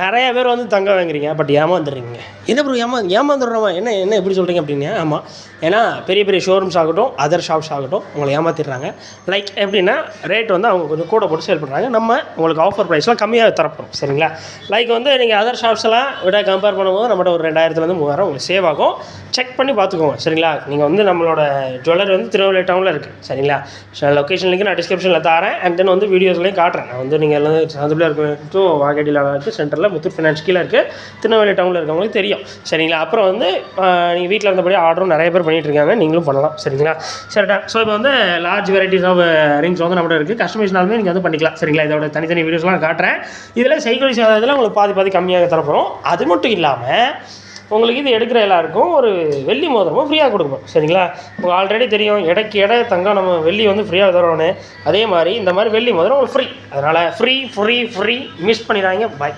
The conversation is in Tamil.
நிறைய பேர் வந்து தங்கம் வாங்குறீங்க, பட் ஏமாந்துடுறீங்க. என்ன ப்ரோ ஏமாந்துடுறோமா? என்ன எப்படி சொல்கிறீங்க அப்படின்னா, ஆமாம். ஏன்னா பெரிய பெரிய ஷோரூம்ஸ் ஆகட்டும், அதர் ஷாப்ஸ் ஆகட்டும், உங்களை ஏமாற்றிடுறாங்க. லைக் எப்படின்னா, ரேட் வந்து அவங்க கொஞ்சம் கூட போட்டு சேல் பண்ணுறாங்க. நம்ம உங்களுக்கு ஆஃபர் ப்ரைஸ்லாம் கம்மியாக தரப்போம், சரிங்களா? லைக் வந்து நீங்கள் அதர் ஷாப்ஸ்லாம் விட கம்பேர் பண்ணும்போது நம்மகிட்ட ஒரு 2000 3000 உங்களுக்கு சேவ் ஆகும். செக் பண்ணி பார்த்துக்கோங்க, சரிங்களா? நீங்கள் வந்து நம்மளோட ஜுவல்லரி வந்து திருநெல்வேலி டவுனில் இருக்குது, சரிங்களா? லொக்கேஷன் லிங்க் நான் டிஸ்கிரிப்ஷனில் தரேன். அண்ட் தென் வந்து வீடியோஸ்லையும் காட்டுறேன். நான் வந்து நீங்கள் எல்லாம் சதுபில் இருக்க வாகேடியில் இருக்குது, சென்டரில் முத்தூட் ஃபினான்ஸ் கீழே இருக்குது, திருநெல்வேலி டவுனில் இருக்கவங்களுக்கு தெரியும், சரிங்களா? அப்புறம் வந்து நீங்கள் வீட்டில் இருந்தபடியே ஆர்டரும் நிறைய பேர் பண்ணிகிட்டு இருக்காங்க, நீங்களும் பண்ணலாம், சரிங்களா? சரிடா. ஸோ இப்போ வந்து லார்ஜ் வெரைட்டிஸ் ஆஃப் ரிங்ஸ் வந்து நம்மகிட்ட இருக்குது. கஸ்டமைஸ்னாலுமே நீங்கள் வந்து பண்ணிக்கலாம், சரிங்களா? இதோட தனித்தனி வீடியோஸ்லாம் காட்டுறேன். இதில் செய்கூலி சேதாரத்தில் உங்களுக்கு பாதி கம்மியாக தரப்போகிறோம். அது மட்டும் இல்லாமல் உங்களுக்கு இது எடுக்கிற எல்லாருக்கும் ஒரு வெள்ளி மோதிரமும் ஃப்ரீயாக கொடுக்கணும், சரிங்களா? உங்களுக்கு ஆல்ரெடி தெரியும், எடை தங்கம் நம்ம வெள்ளி வந்து ஃப்ரீயாக தரோன்னு. அதே மாதிரி இந்த மாதிரி வெள்ளி மோதிரம் உங்களுக்கு ஃப்ரீ. அதனால் ஃப்ரீ மிஸ் பண்ணிடாதீங்க. பாய்.